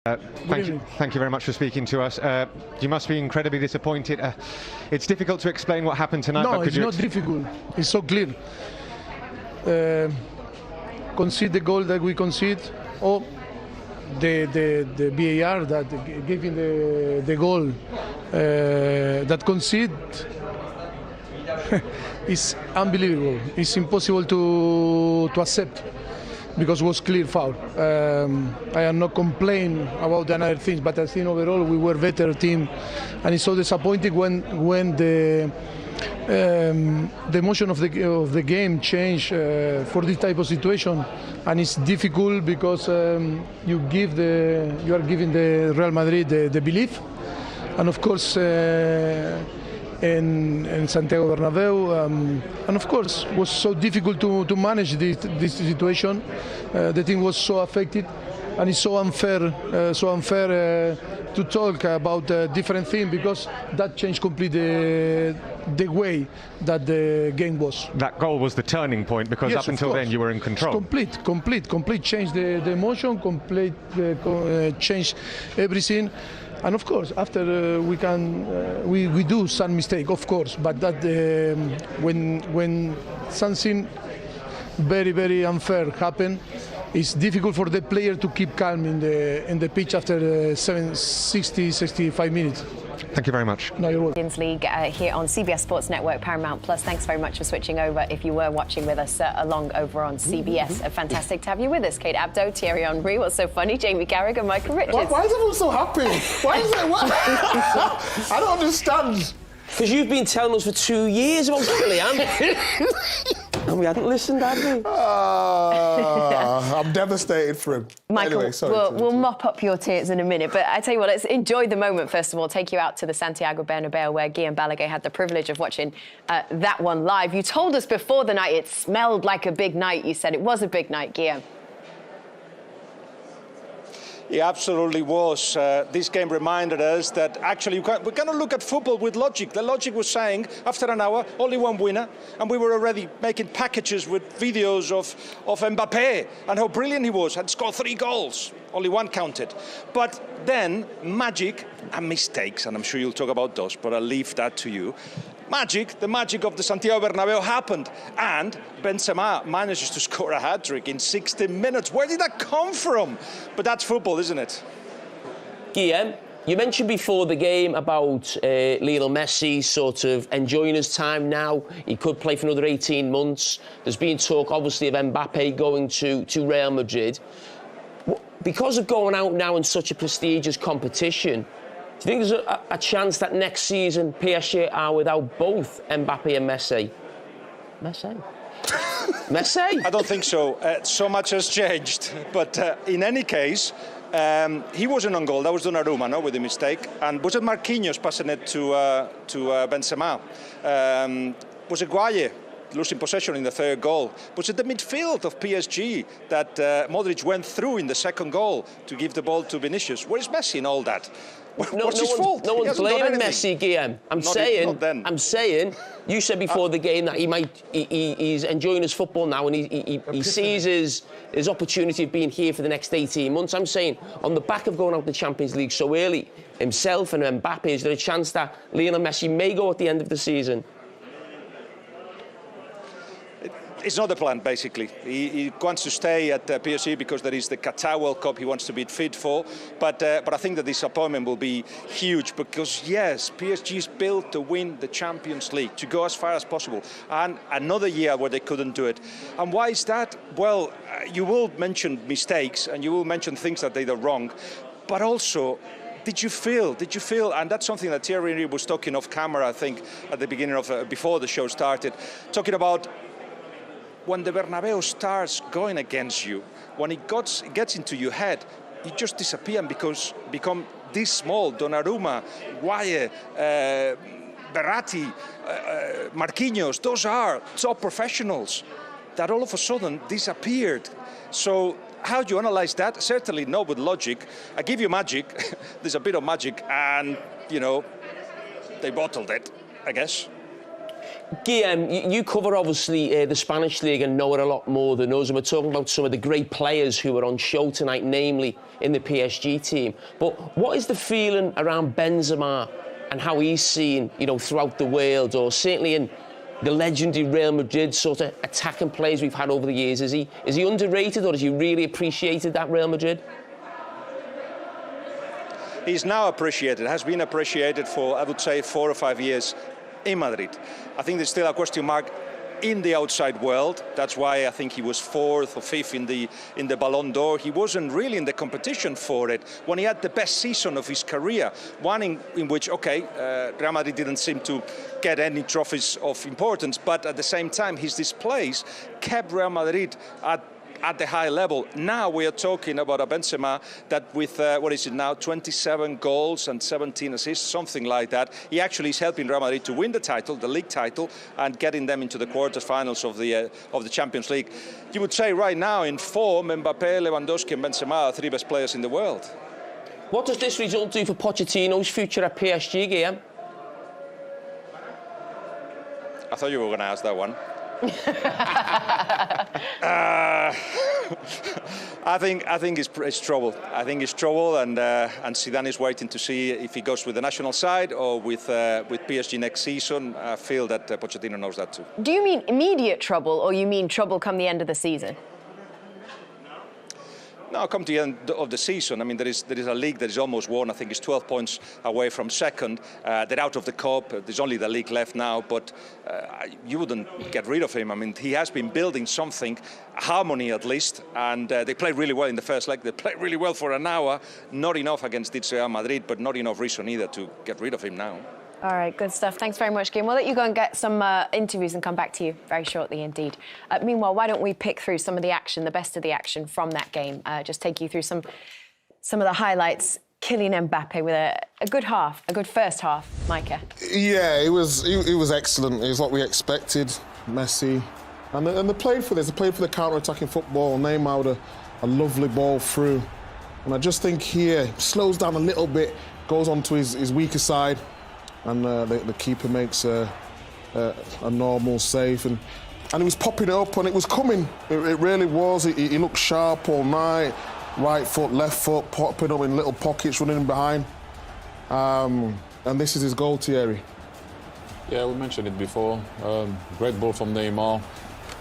Thank you very much for speaking to us. You must be incredibly disappointed. It's difficult to explain what happened tonight. No, it's not difficult. It's so clear. Concede the goal that we concede, or the VAR that giving the goal that concede is unbelievable. It's impossible to accept, because it was clear foul. I am not complaining about the other things, but I think overall we were better team, and it's so disappointing when the motion of the game changed for this type of situation, and it's difficult because you are giving the Real Madrid the belief, and of course. In Santiago Bernabeu, and of course it was so difficult to manage this situation. The team was so affected, and it's so unfair to talk about different things, because that changed completely the way that the game was. That goal was the turning point, because yes, up until then you were in control. Complete change the emotion, complete change everything. And of course, after we do some mistake, of course, but that when something very unfair happen, it's difficult for the player to keep calm in the pitch after 65 minutes. Thank you very much. No, you're welcome. Champions League here on CBS Sports Network, Paramount Plus. Thanks very much for switching over. If you were watching with us along over on CBS, fantastic to have you with us. Kate Abdo, Thierry Henry, what's so funny? Jamie Carragher, Michael Richards. Why is everyone so happy? Why is it? What? I don't understand. Because you've been telling us for 2 years about Kylian. And we hadn't listened, had we? I'm devastated for him. Michael, anyway, sorry, we'll mop up your tears in a minute, but I tell you what, let's enjoy the moment first of all. Take you out to the Santiago Bernabeu, where Guillem Balaguer had the privilege of watching that one live. You told us before the night it smelled like a big night. You said it was a big night, Guillem. It absolutely was. This game reminded us that actually we're going to look at football with logic. The logic was saying, after an hour, only one winner, and we were already making packages with videos of Mbappé and how brilliant he was, had scored 3 goals. Only one counted. But then, magic and mistakes, and I'm sure you'll talk about those, but I'll leave that to you. The magic of the Santiago Bernabeu happened, and Benzema manages to score a hat-trick in 60 minutes. Where did that come from? But that's football, isn't it? Guillem, you mentioned before the game about Lionel Messi sort of enjoying his time now. He could play for another 18 months. There's been talk, obviously, of Mbappé going to Real Madrid. Because of going out now in such a prestigious competition, do you think there's a chance that next season PSG are without both Mbappé and Messi? Messi? I don't think so. So much has changed. But in any case, he wasn't on goal. That was Donnarumma, no, with the mistake. And was it Marquinhos passing it to Benzema? Was it Guaye losing possession in the third goal? Was it the midfield of PSG that Modric went through in the second goal to give the ball to Vinicius? Where's Messi in all that? What's his fault? No one's blaming Messi, Guillem. I'm saying, you said before the game that he's enjoying his football now, and he sees his opportunity of being here for the next 18 months. I'm saying, on the back of going out the Champions League so early, himself and Mbappé, is there a chance that Lionel Messi may go at the end of the season? It's not the plan, basically. He wants to stay at PSG because there is the Qatar World Cup he wants to be fit for. But I think that this appointment will be huge because, yes, PSG is built to win the Champions League, to go as far as possible. And another year where they couldn't do it. And why is that? Well, you will mention mistakes and you will mention things that they did wrong. But also, did you feel, and that's something that Thierry Henry was talking off camera, I think, at the beginning of, before the show started, talking about when the Bernabeu starts going against you, when it gets into your head, you just disappear and become this small. Donnarumma, Guaye, Verratti, Marquinhos, those are top professionals that all of a sudden disappeared. So how do you analyze that? Certainly not with logic. I give you magic. There's a bit of magic and, you know, they bottled it, I guess. Guillem, you cover obviously the Spanish league and know it a lot more than us, and we're talking about some of the great players who are on show tonight, namely in the PSG team. But what is the feeling around Benzema and how he's seen, you know, throughout the world, or certainly in the legendary Real Madrid sort of attacking players we've had over the years? Is he underrated, or has he really appreciated that Real Madrid? He's now appreciated, has been appreciated for, I would say, 4 or 5 years in Madrid. I think there's still a question mark in the outside world. That's why I think he was 4th or 5th in the Ballon d'Or. He wasn't really in the competition for it when he had the best season of his career. One in which, Real Madrid didn't seem to get any trophies of importance, but at the same time, his displays kept Real Madrid at the high level. Now we are talking about a Benzema that with, 27 goals and 17 assists, something like that. He actually is helping Real Madrid to win the title, the league title, and getting them into the quarterfinals of the Champions League. You would say right now in form, Mbappé, Lewandowski and Benzema are 3 best players in the world. What does this result do for Pochettino's future at PSG, Guillem? I thought you were going to ask that one. I think it's trouble. I think it's trouble, and Zidane is waiting to see if he goes with the national side or with PSG next season. I feel that Pochettino knows that too. Do you mean immediate trouble, or you mean trouble come the end of the season? No, come to the end of the season. I mean, there is a league that is almost won. I think it's 12 points away from second. They're out of the cup. There's only the league left now. But you wouldn't get rid of him. I mean, he has been building something, harmony at least. And they played really well in the first leg. They played really well for an hour. Not enough against Real Madrid, but not enough reason either to get rid of him now. All right, good stuff. Thanks very much, Guillem. We'll let you go and get some interviews and come back to you very shortly indeed. Meanwhile, why don't we pick through some of the action, the best of the action from that game? Just take you through some of the highlights. Kylian Mbappe with a good half, a good first half, Micah. Yeah, it was excellent. It was what we expected. Messi. And they played for this. They played for the counter-attacking football. Neymar with a lovely ball through. And I just think here, slows down a little bit, goes on to his weaker side. And the keeper makes a normal save, and it was popping up and it was coming. It really was. He looked sharp all night. Right foot, left foot, popping up in little pockets, running behind. And this is his goal, Thierry. Yeah, we mentioned it before. Great ball from Neymar.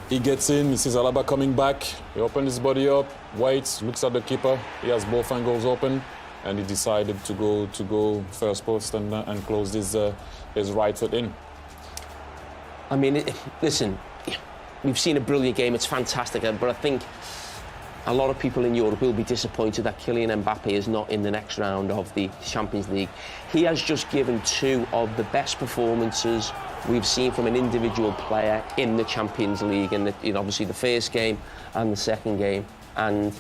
He gets in, he sees Alaba coming back. He opens his body up, waits, looks at the keeper. He has both angles open. And he decided to go first post and close his right foot in. I mean, listen, we've seen a brilliant game. It's fantastic, but I think a lot of people in Europe will be disappointed that Kylian Mbappe is not in the next round of the Champions League. He has just given 2 of the best performances we've seen from an individual player in the Champions League, and obviously the first game and the second game, and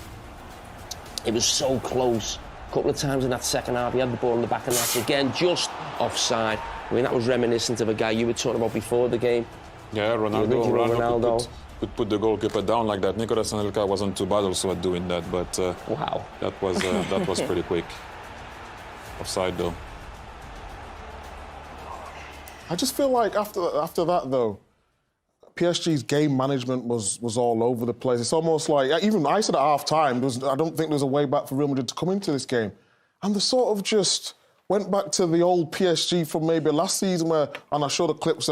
it was so close. A couple of times in that second half, he had the ball in the back of the net again, just offside. I mean, that was reminiscent of a guy you were talking about before the game. Yeah, Ronaldo could put the goalkeeper down like that. Nicolas Anelka wasn't too bad also at doing that, but wow, that was pretty quick. Offside though. I just feel like after that though, PSG's game management was all over the place. It's almost like, even I said at half-time, I don't think there's a way back for Real Madrid to come into this game. And they sort of just went back to the old PSG from maybe last season and I showed the clips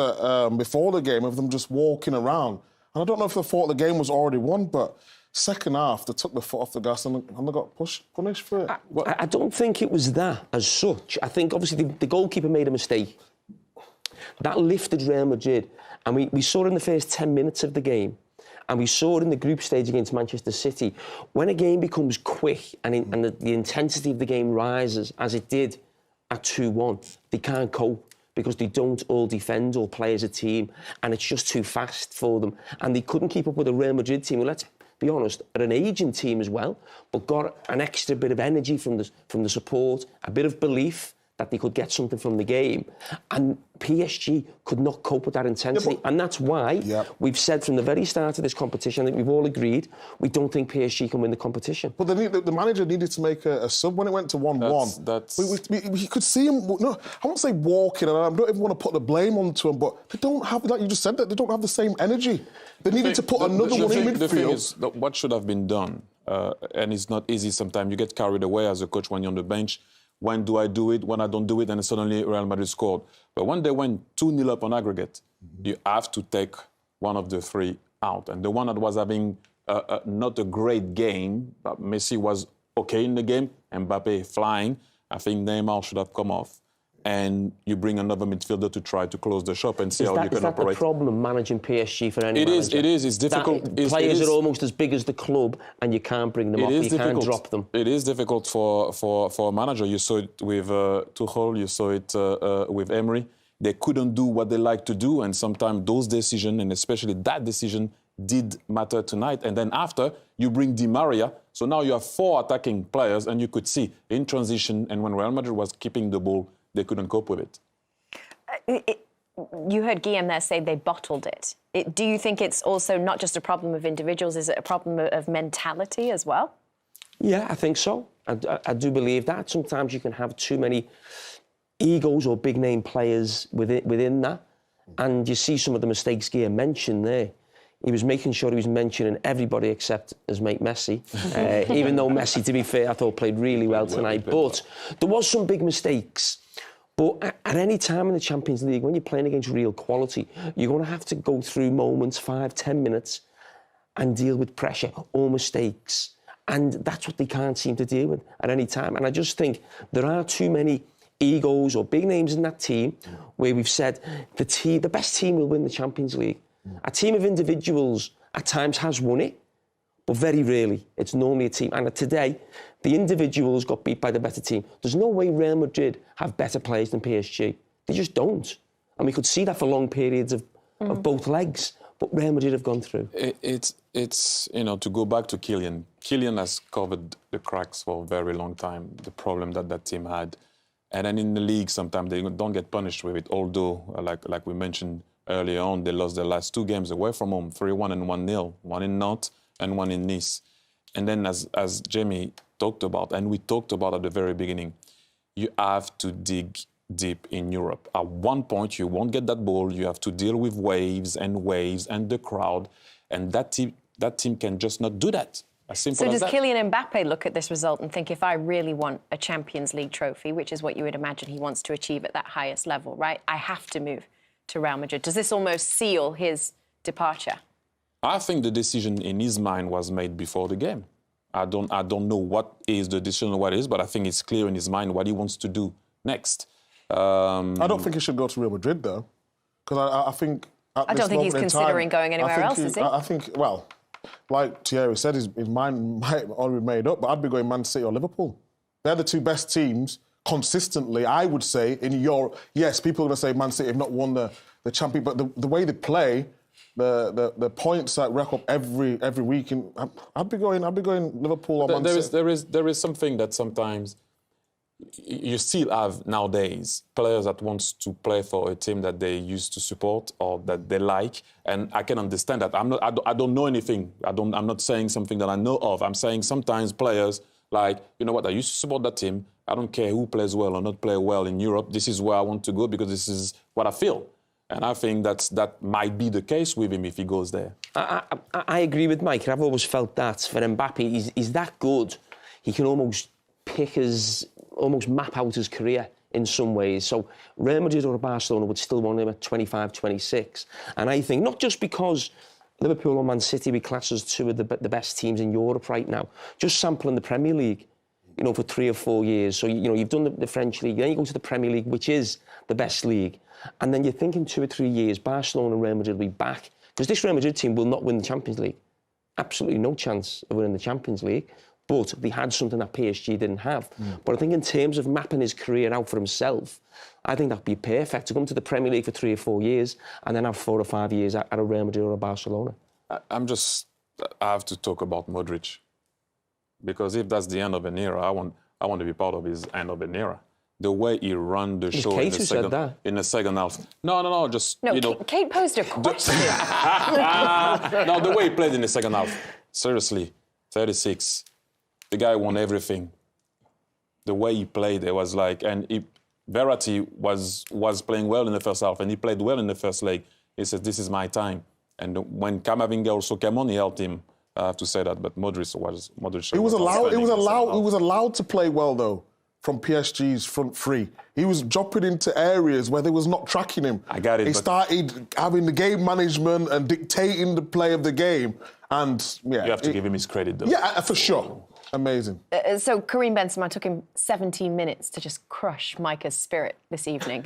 before the game of them just walking around. And I don't know if they thought the game was already won, but second half, they took the foot off the gas and they got punished for it. I don't think it was that as such. I think, obviously, the goalkeeper made a mistake. That lifted Real Madrid. And we saw it in the first 10 minutes of the game. And we saw it in the group stage against Manchester City. When a game becomes quick and the intensity of the game rises, as it did at 2-1, they can't cope because they don't all defend or play as a team. And it's just too fast for them. And they couldn't keep up with a Real Madrid team. Well, let's be honest, are an aging team as well, but got an extra bit of energy from the support, a bit of belief that they could get something from the game. And PSG could not cope with that intensity. And that's why we've said from the very start of this competition, that we've all agreed, we don't think PSG can win the competition. But the manager needed to make a sub when it went to 1-1. We could see him, no, I won't say walking, and I don't even want to put the blame onto him, but they don't have, like you just said, that they don't have the same energy. They needed to put another one in midfield. The thing is, what should have been done, and it's not easy sometimes, you get carried away as a coach when you're on the bench. When do I do it? When I don't do it, and suddenly Real Madrid scored. But when they went 2-0 up on aggregate, you have to take one of the three out. And the one that was having not a great game, but Messi was okay in the game, Mbappe flying, I think Neymar should have come off. And you bring another midfielder to try to close the shop and see how you can operate. Is that the problem, managing PSG for any manager? It is. It's difficult. Players are almost as big as the club, and you can't bring them off, you can't drop them. It is difficult for a manager. You saw it with Tuchel, you saw it with Emery. They couldn't do what they like to do, and sometimes those decisions, and especially that decision, did matter tonight. And then after, you bring Di Maria, so now you have 4 attacking players, and you could see in transition, and when Real Madrid was keeping the ball, they couldn't cope with it. You heard Guillaume there say they bottled it. Do you think it's also not just a problem of individuals, is it a problem of mentality as well? Yeah, I think so. I do believe that. Sometimes you can have too many egos or big-name players within that. And you see some of the mistakes Guillaume mentioned there. He was making sure he was mentioning everybody except his mate Messi. Even though Messi, to be fair, I thought played really well tonight. But there was some big mistakes. But at any time in the Champions League, when you're playing against real quality, you're going to have to go through moments, 5-10 minutes, and deal with pressure or mistakes. And that's what they can't seem to deal with at any time. And I just think there are too many egos or big names in that team where we've said the best team will win the Champions League. A team of individuals at times has won it, but very rarely. It's normally a team. And today, the individuals got beat by the better team. There's no way Real Madrid have better players than PSG. They just don't. And we could see that for long periods of both legs. But Real Madrid have gone through. It's to go back to Kylian. Kylian has covered the cracks for a very long time, the problem that team had. And then in the league, sometimes they don't get punished with it. Although, like we mentioned earlier on, they lost their last 2 games away from home, 3-1 and 1-0. One in Nantes and one in Nice. And then as Jamie talked about, and we talked about at the very beginning, you have to dig deep in Europe. At one point, you won't get that ball. You have to deal with waves and the crowd. And that team can just not do that. As simple as that. So does Kylian Mbappe look at this result and think, if I really want a Champions League trophy, which is what you would imagine he wants to achieve at that highest level, right, I have to move to Real Madrid? Does this almost seal his departure? I think the decision in his mind was made before the game. I don't know what is the decision or what it is, but I think it's clear in his mind what he wants to do next. I don't think he should go to Real Madrid, though, because I think... I don't think he's considering going anywhere else, is he? I think, well, like Thierry said, his mind might already be made up, but I'd be going Man City or Liverpool. They're the 2 best teams consistently, I would say, in Europe. Yes, people are going to say Man City have not won the champion, but the way they play, the points that rack up every week, and I'd be going Liverpool or Man City. There is something that sometimes you still have nowadays players that wants to play for a team that they used to support or that they like, and I can understand that. I don't know anything. I'm not saying something that I know of. I'm saying sometimes players like, you know what, I used to support that team. I don't care who plays well or not play well in Europe. This is where I want to go because this is what I feel. And I think that might be the case with him if he goes there. I agree with Mike. I've always felt that for Mbappe, he's that good. He can almost almost map out his career in some ways. So Real Madrid or Barcelona would still want him at 25, 26. And I think not just because Liverpool or Man City we class as 2 of the best teams in Europe right now, just sampling the Premier League, for 3 or 4 years. So, you've done the French league, then you go to the Premier League, which is the best league. And then you're thinking 2 or 3 years, Barcelona and Real Madrid will be back. Because this Real Madrid team will not win the Champions League. Absolutely no chance of winning the Champions League. But they had something that PSG didn't have. But I think in terms of mapping his career out for himself, I think that'd be perfect, to come to the Premier League for 3 or 4 years and then have 4 or 5 years at a Real Madrid or a Barcelona. I have to talk about Modric. Because if that's the end of an era, I want to be part of his end of an era. the way he ran the show Kate who said that. in the second half. No, just, No, you know. Kate posed a question. No, the way he played in the second half. Seriously, 36. The guy won everything. The way he played, it was like, Verratti was playing well in the first half, and he played well in the first leg. He said, "This is my time." And when Camavinga also came on, he helped him. I have to say that, but Modric. He was allowed to play well though from PSG's front three. He was dropping into areas where they was not tracking him. I got it. He started having the game management and dictating the play of the game, and yeah, you have to give him his credit though. Yeah, for sure. Amazing. So Karim Benzema took him 17 minutes to just crush Micah's spirit this evening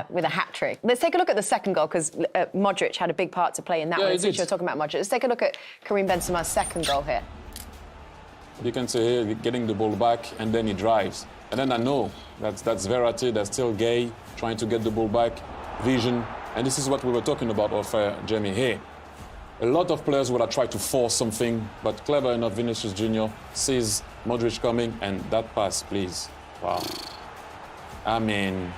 with a hat-trick. Let's take a look at the second goal, because Modric had a big part to play in that one. Since you're talking about Modric, let's take a look at Karim Benzema's second goal here. You can see here, getting the ball back, and then he drives. And then I know that's Verratti, that's still Gay, trying to get the ball back, vision. And this is what we were talking about of Jamie here. A lot of players would have tried to force something, but clever enough, Vinicius Jr. sees Modric coming, and that pass, please. Wow. I mean,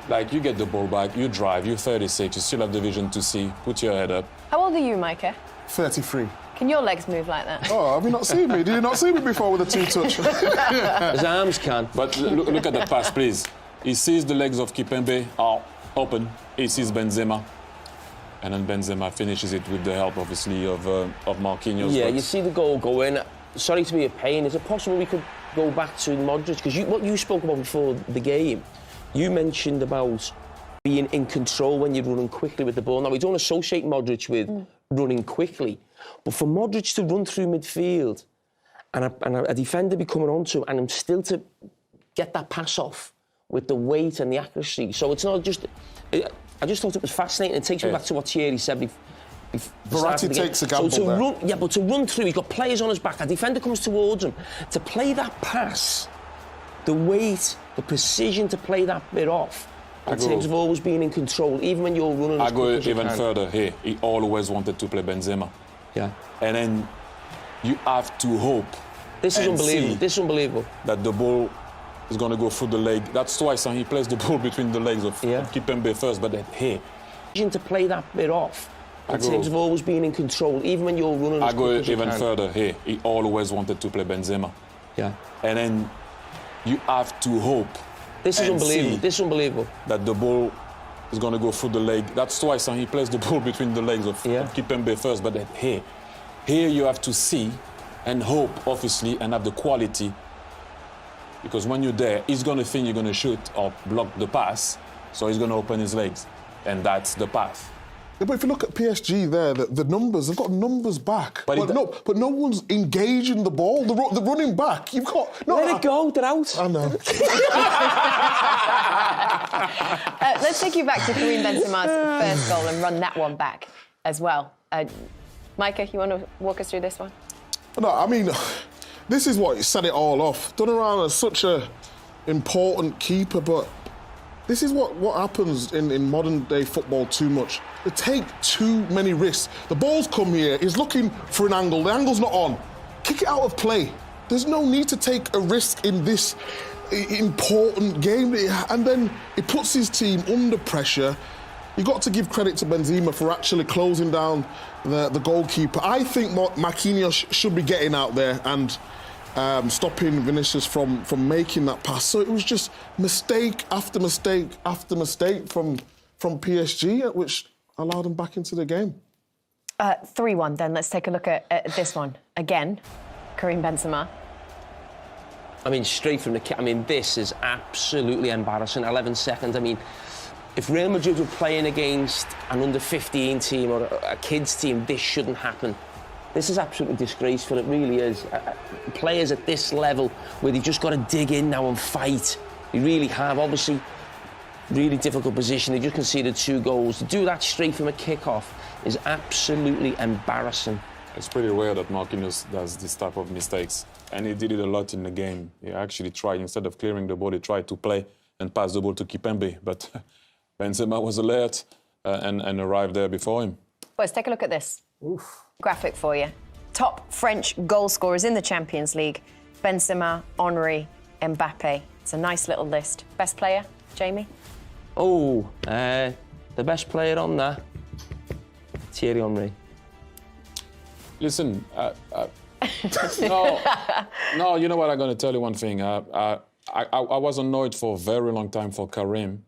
like, you get the ball back, you drive, you're 36, you still have the vision to see, put your head up. How old are you, Micah? 33. Can your legs move like that? Oh, have you not seen me? Did you not see me before with a two-touch? His arms can. But look at that pass, please. He sees the legs of Kimpembe are open. He sees Benzema. And then Benzema finishes it with the help, obviously, of Marquinhos. Yeah, you see the goal go in. Sorry to be a pain. Is it possible we could go back to Modric? Because what you spoke about before the game, you mentioned about being in control when you're running quickly with the ball. Now, we don't associate Modric with running quickly. But for Modric to run through midfield and a defender be coming onto him and him still to get that pass off with the weight and the accuracy. So it's not just... I just thought it was fascinating. It takes me back to what Thierry said Verratti takes a gamble there. But to run through, he's got players on his back. A defender comes towards him. To play that pass, the weight, the precision to play that bit off, in terms of always being in control, even when you're running. I go even further here. He always wanted to play Benzema. Yeah. And then you have to hope. This is unbelievable. This is unbelievable. That the ball is going to go through the leg. That's twice, and he plays the ball between the legs of Kimpembe first, but then here. To play that bit off, in terms of always being in control, even when you're running. I go even further here. He always wanted to play Benzema. Yeah. And then you have to hope. This is unbelievable. This is unbelievable. That the ball is going to go through the leg. That's twice, and he plays the ball between the legs of Kimpembe first, but then here. Here you have to see and hope, obviously, and have the quality. Because when you're there, he's going to think you're going to shoot or block the pass, so he's going to open his legs, and that's the path. Yeah, but if you look at PSG there, the numbers, they've got numbers back. But no one's engaging the ball. The running back, you've got... Let it go, they're out. I know. Let's take you back to Karim Benzema's first goal and run that one back as well. Micah, you want to walk us through this one? No, I mean... This is what set it all off. Donnarumma is such a important keeper, but this is what happens in modern-day football too much. They take too many risks. The ball's come here, he's looking for an angle, the angle's not on. Kick it out of play. There's no need to take a risk in this important game. And then it puts his team under pressure. You've got to give credit to Benzema for actually closing down the goalkeeper. I think Marquinhos should be getting out there and stopping Vinicius from making that pass. So it was just mistake after mistake after mistake from PSG, which allowed them back into the game. 3-1 then. Let's take a look at this one. Again, Karim Benzema. I mean, straight from the kick. I mean, this is absolutely embarrassing. 11 seconds. I mean, if Real Madrid were playing against an under-15 team or a kids team, this shouldn't happen. This is absolutely disgraceful, it really is. Players at this level, where they've just got to dig in now and fight. They really have, obviously, really difficult position. They just conceded 2 goals. To do that straight from a kick-off is absolutely embarrassing. It's pretty rare that Marquinhos does this type of mistakes. And he did it a lot in the game. He actually tried, instead of clearing the ball, he tried to play and pass the ball to Kimpembe. But Benzema was alert and arrived there before him. Well, let's take a look at this. Oof. Graphic for you. Top French goal scorers in the Champions League: Benzema, Henry, Mbappe. It's a nice little list. Best player, Jamie? Oh, the best player on there, Thierry Henry. Listen, no, you know what? I'm going to tell you one thing. I was annoyed for a very long time for Karim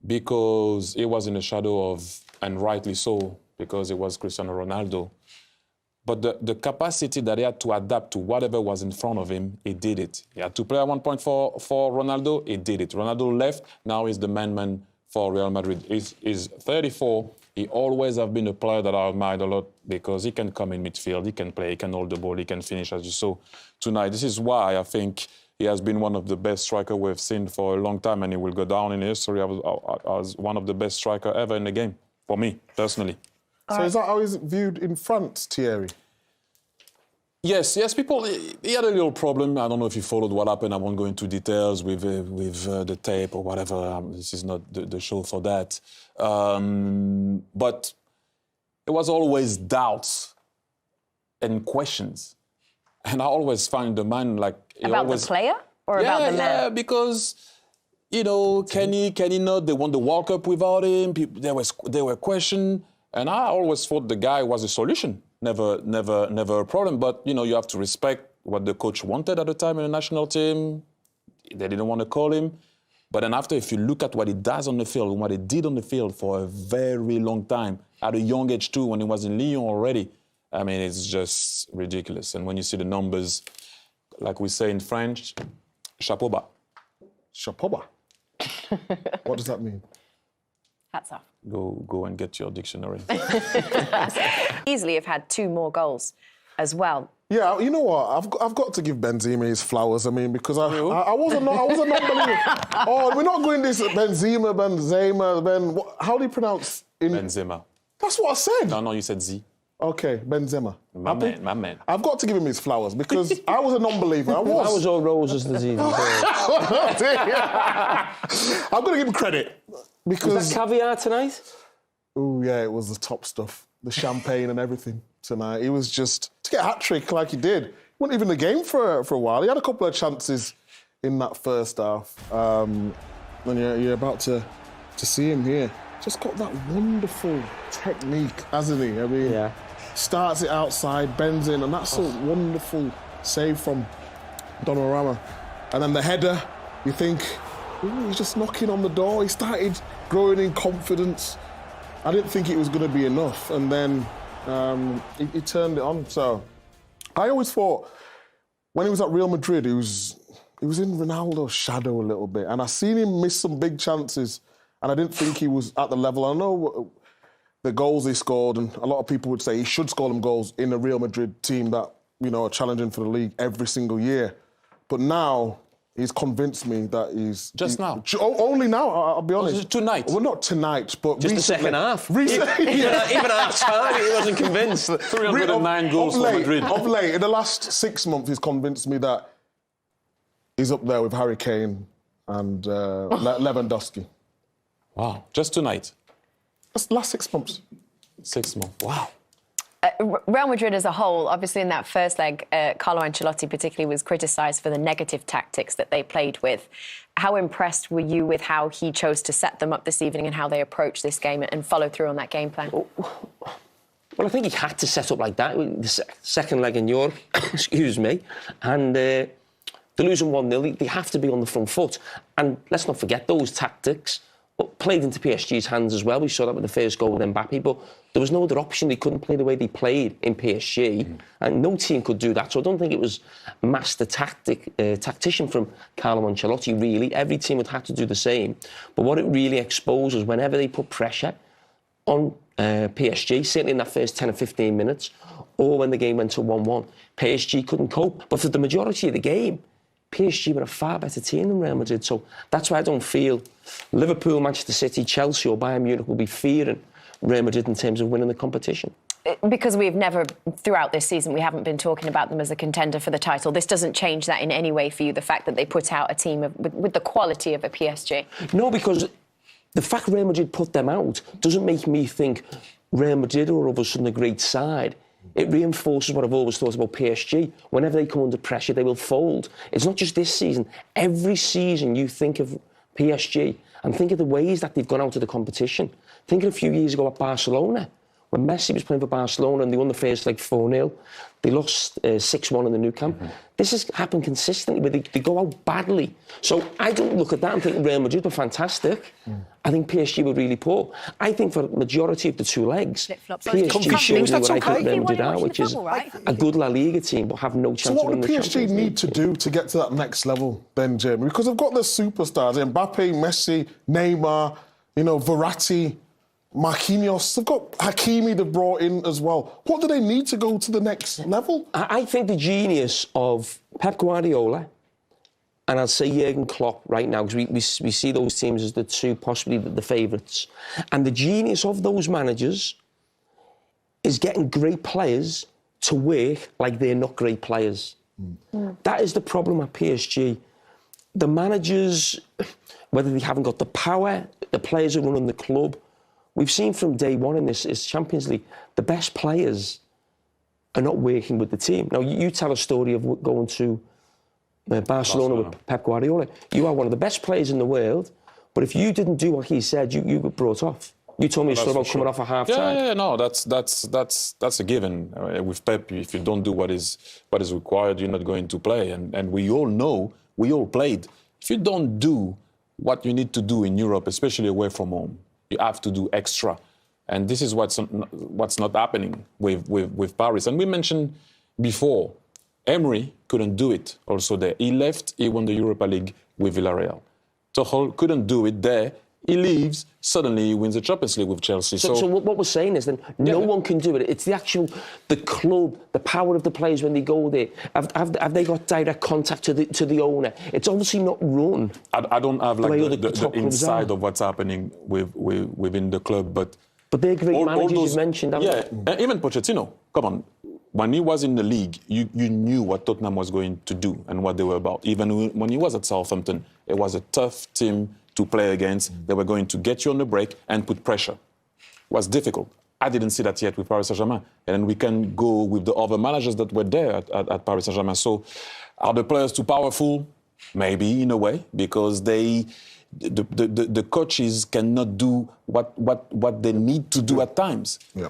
because he was in the shadow of, and rightly so, because it was Cristiano Ronaldo. But the capacity that he had to adapt to whatever was in front of him, he did it. He had to play at one point for Ronaldo, he did it. Ronaldo left, now he's the man for Real Madrid. He's 34. He always have been a player that I admired a lot because he can come in midfield, he can play, he can hold the ball, he can finish, as you saw tonight. This is why I think he has been one of the best strikers we've seen for a long time, and he will go down in history as one of the best strikers ever in the game, for me, personally. So is that how he's viewed in France, Thierry? Yes, people, he had a little problem. I don't know if you followed what happened. I won't go into details with the tape or whatever. This is not the show for that. But it was always doubts and questions. And I always find the man like... About the player or about the man? Yeah, because, you know, can he not? They won the World Cup without him. There were questions. And I always thought the guy was a solution. Never a problem. But, you know, you have to respect what the coach wanted at the time in the national team. They didn't want to call him. But then after, if you look at what he does on the field, and what he did on the field for a very long time, at a young age too, when he was in Lyon already, I mean, it's just ridiculous. And when you see the numbers, like we say in French, chapeau bas. Chapeau bas. What does that mean? Hats off. Go and get your dictionary. Easily have had 2 more goals as well. Yeah, you know what? I've got to give Benzema his flowers. I mean, because I was a non-believer. Oh, we're not going this Benzema. How do you pronounce Benzema. That's what I said. No, you said Z. Okay, Benzema. My man. I've got to give him his flowers because I was a non-believer. I was all roses this evening. I'm going to give him credit because... Was that caviar tonight? Oh, yeah, it was the top stuff. The champagne and everything tonight. He was just... To get a hat-trick like he did, he wasn't even in the game for a while. He had a couple of chances in that first half. And you're about to see him here. Just got that wonderful technique, hasn't he? I mean, yeah. Starts it outside, bends in, and that's a wonderful save from Donnarumma. And then the header, you think, ooh, he's just knocking on the door. He started growing in confidence. I didn't think it was going to be enough, and then he turned it on. So I always thought when he was at Real Madrid, he was in Ronaldo's shadow a little bit, and I seen him miss some big chances, and I didn't think he was at the level. I know the goals he scored, and a lot of people would say he should score them goals in a Real Madrid team that, you know, are challenging for the league every single year. But now he's convinced me that he's... Now? Only now, I'll be honest. Tonight? Well, not tonight, but just recently. the second half. Recently, even at half time, he wasn't convinced. 309 goals for Madrid. Of late, in the last 6 months, he's convinced me that he's up there with Harry Kane and Lewandowski. Wow. Just tonight? That's the last 6 months. 6 months. Wow. Real Madrid as a whole, obviously in that first leg, Carlo Ancelotti particularly was criticised for the negative tactics that they played with. How impressed were you with how he chose to set them up this evening and how they approached this game and follow through on that game plan? Well, I think he had to set up like that. The second leg in Europe, excuse me, and they're losing 1-0. They have to be on the front foot. And let's not forget those tactics played into PSG's hands as well. We saw that with the first goal with Mbappe, but there was no other option. They couldn't play the way they played in PSG, and no team could do that. So I don't think it was master tactician from Carlo Ancelotti, really. Every team would have to do the same. But what it really exposed was whenever they put pressure on PSG, certainly in that first 10 or 15 minutes, or when the game went to 1-1, PSG couldn't cope. But for the majority of the game, PSG were a far better team than Real Madrid. So that's why I don't feel Liverpool, Manchester City, Chelsea or Bayern Munich will be fearing Real Madrid in terms of winning the competition. Because we've never, throughout this season, we haven't been talking about them as a contender for the title. This doesn't change that in any way for you, the fact that they put out a team with the quality of a PSG? No, because the fact Real Madrid put them out doesn't make me think Real Madrid are all of a sudden a great side. It reinforces what I've always thought about PSG. Whenever they come under pressure, they will fold. It's not just this season. Every season you think of PSG and think of the ways that they've gone out of the competition. Think of a few years ago at Barcelona, when Messi was playing for Barcelona and they won the first leg 4-0. They lost 6-1 in the Nou Camp. This has happened consistently, where they go out badly. So I don't look at that and think Real Madrid were fantastic. I think PSG were really poor. I think for the majority of the two legs, PSG showed me what I think Real Madrid are, which is a good La Liga team, but have no chance So of what winning do the PSG Champions League. need to do to get to that next level, Ben Jamie? Because they've got the superstars, Mbappe, Messi, Neymar, Verratti, Marquinhos. They've got Hakimi they've brought in as well. What do they need to go to the next level? I think the genius of Pep Guardiola, and I'll say Jurgen Klopp right now, because we see those teams as the two, possibly the favourites. And the genius of those managers is getting great players to work like they're not great players. That is the problem at PSG. The managers, whether they haven't got the power, the players who run the club, we've seen from day one in this Champions League, the best players are not working with the team. Now, you tell a story of going to Barcelona with Pep Guardiola. You are one of the best players in the world, but if you didn't do what he said, you got brought off. You told me a story about coming off at half-time. No, that's a given. With Pep, if you don't do what is required, you're not going to play. And we all know, we all played. If you don't do what you need to do in Europe, especially away from home, you have to do extra. And this is what's not happening with Paris. And we mentioned before, Emery couldn't do it also there. He left, he won the Europa League with Villarreal. Tuchel couldn't do it there. He leaves, suddenly he wins the Champions League with Chelsea. So what we're saying is then no one can do it. It's the club, the power of the players when they go there. Have they got direct contact to the owner? It's obviously not run. I don't have the inside of what's happening within the club, but they're great managers you've mentioned, haven't they? Even Pochettino, come on. When he was in the league, you knew what Tottenham was going to do and what they were about. Even when he was at Southampton, it was a tough team to play against. They were going to get you on the break and put pressure. It was difficult. I didn't see that yet with Paris Saint-Germain. And we can go with the other managers that were there at Paris Saint-Germain. So are the players too powerful? Maybe, in a way, because the coaches cannot do what they need to do at times. Yeah.